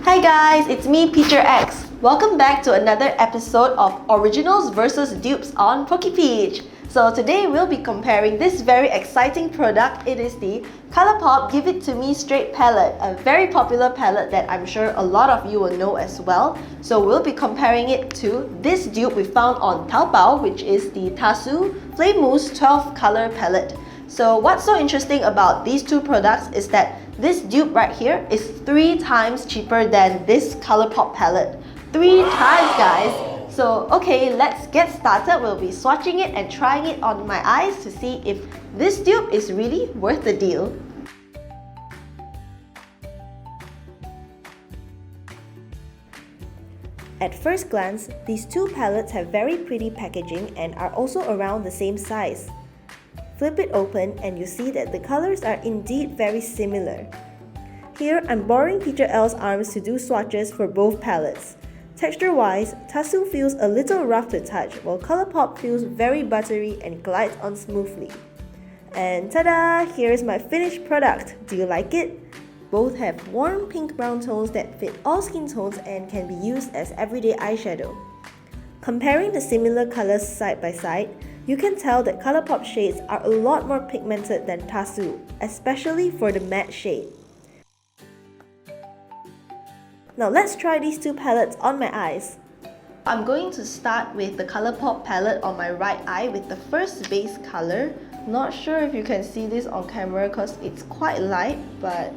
Hi guys, it's me, Peter X. Welcome back to another episode of Originals versus Dupes on PokePeach. So today we'll be comparing this very exciting product. It is the ColourPop Give It To Me Straight palette, a very popular palette that I'm sure a lot of you will know as well. So we'll be comparing it to this dupe we found on Taobao, which is the TASU Flame Mousse 12 color palette. So what's so interesting about these two products is that this dupe right here is 3 times cheaper than this ColourPop palette. 3 times, guys! So okay, let's get started. We'll be swatching it and trying it on my eyes to see if this dupe is really worth the deal. At first glance, these two palettes have very pretty packaging and are also around the same size. Flip it open and you see that the colors are indeed very similar. Here, I'm borrowing Peter L's arms to do swatches for both palettes. Texture-wise, TASU feels a little rough to touch, while ColourPop feels very buttery and glides on smoothly. And ta-da! Here's my finished product. Do you like it? Both have warm pink-brown tones that fit all skin tones and can be used as everyday eyeshadow. Comparing the similar colors side by side, you can tell that ColourPop shades are a lot more pigmented than TASU, especially for the matte shade. Now let's try these two palettes on my eyes. I'm going to start with the ColourPop palette on my right eye with the first base color. Not sure if you can see this on camera because it's quite light, but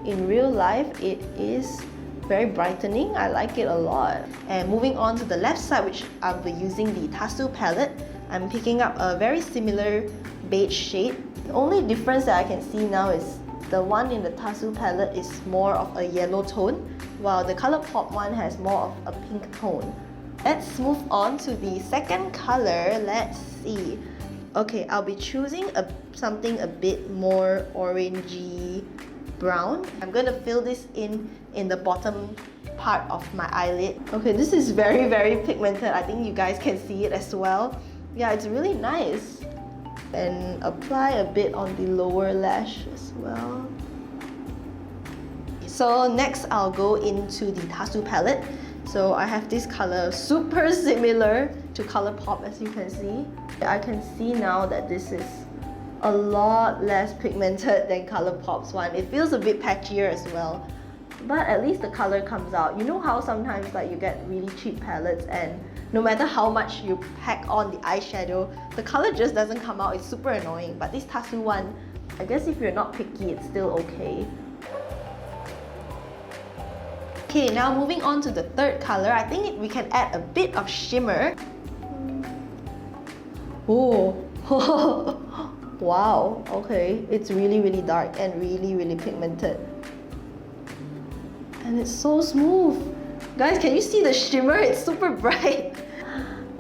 in real life it is very brightening. I like it a lot. And moving on to the left side, which I'll be using the TASU palette, I'm picking up a very similar beige shade. The only difference that I can see now is the one in the TASU palette is more of a yellow tone, while the ColourPop one has more of a pink tone. Let's move on to the second color. Let's see. Okay, I'll be choosing something a bit more orangey brown. I'm gonna fill this in the bottom part of my eyelid. Okay, this is very pigmented. I think you guys can see it as well. Yeah, it's really nice. And apply a bit on the lower lash as well. So next I'll go into the TASU palette. So I have this color super similar to ColourPop, as you can see. I can see now that this is a lot less pigmented than ColourPop's one. It feels a bit patchier as well, but at least the color comes out. You know how sometimes like you get really cheap palettes and no matter how much you pack on the eyeshadow, the color just doesn't come out. It's super annoying. But this TASU one, I guess if you're not picky, it's still okay. Okay, now moving on to the third color, I think we can add a bit of shimmer. Oh, wow, okay. It's really dark and really pigmented. And it's so smooth. Guys, can you see the shimmer? It's super bright.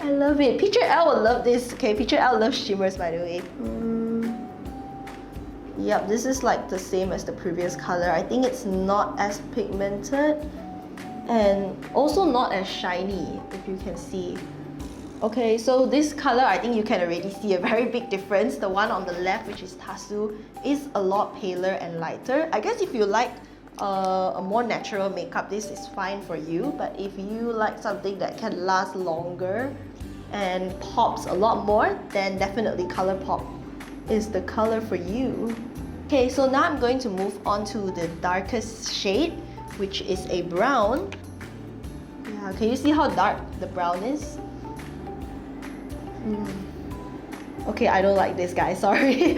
I love it. Peter L will love this. Okay, Peter L loves shimmers, by the way. Yep, this is like the same as the previous color. I think it's not as pigmented and also not as shiny, if you can see. Okay, so this color, I think you can already see a very big difference. The one on the left, which is TASU, is a lot paler and lighter. I guess if you like a more natural makeup, this is fine for you. But if you like something that can last longer and pops a lot more, then definitely ColourPop is the color for you. Okay, so now I'm going to move on to the darkest shade, which is a brown. Yeah, can you see how dark the brown is? Okay, I don't like this, guys, sorry.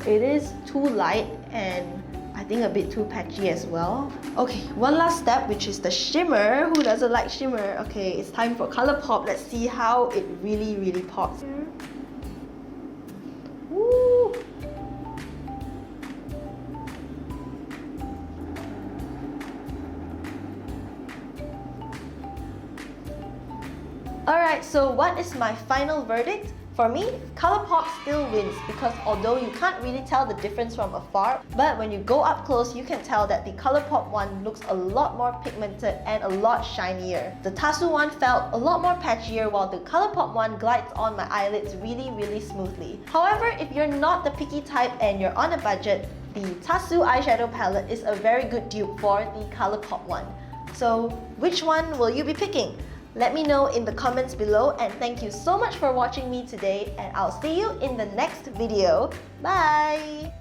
It is too light and I think a bit too patchy as well. Okay, one last step, which is the shimmer. Who doesn't like shimmer? Okay, it's time for ColourPop. Let's see how it really pops. Woo! Alright, so what is my final verdict? For me, ColourPop still wins because although you can't really tell the difference from afar, but when you go up close, you can tell that the ColourPop one looks a lot more pigmented and a lot shinier. The TASU one felt a lot more patchier, while the ColourPop one glides on my eyelids really smoothly. However, if you're not the picky type and you're on a budget, the TASU eyeshadow palette is a very good dupe for the ColourPop one. So which one will you be picking? Let me know in the comments below, and thank you so much for watching me today, and I'll see you in the next video. Bye!